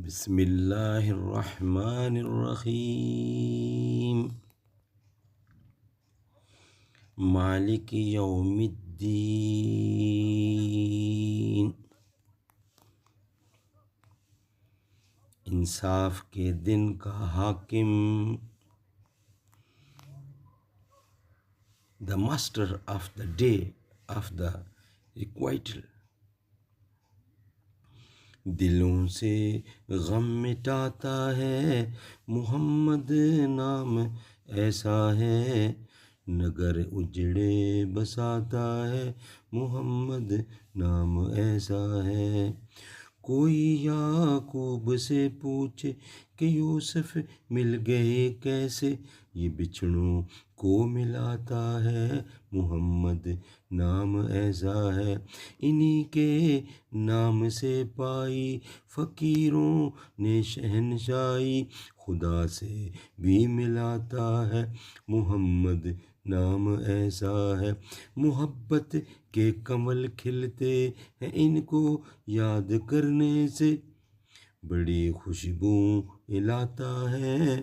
بسم اللہ الرحمن الرحیم مالک یوم الدین، انصاف کے دن کا حاکم، the master of the day of the requital, دلوں سے غم مٹاتا ہے محمد نام ایسا ہے، نگر اجڑے بساتا ہے محمد نام ایسا ہے۔ کوئی یعقوب سے پوچھے کہ یوسف مل گئے کیسے، یہ بچھڑوں کو ملاتا ہے محمد نام ایسا ہے۔ انہی کے نام سے پائی فقیروں نے شہنشاہی، خدا سے بھی ملاتا ہے محمد نام ایسا ہے۔ محبت کے کمل کھلتے ہیں ان کو یاد کرنے سے، بڑی خوشبو لاتا ہے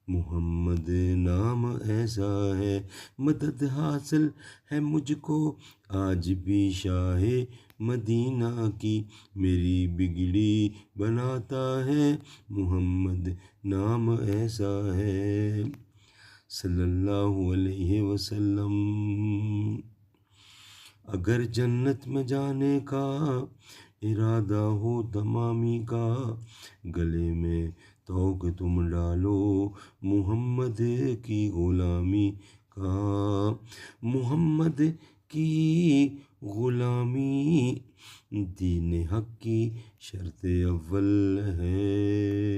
محمد نام ایسا ہے۔ مدد حاصل ہے مجھ کو آج بھی شاہ مدینہ کی، میری بگڑی بناتا ہے محمد نام ایسا ہے صلی اللہ علیہ وسلم۔ اگر جنت میں جانے کا ارادہ ہو تمامی کا، گلے میں طوق تم ڈالو محمد کی غلامی کا۔ محمد کی غلامی دین حق کی شرط اول ہے۔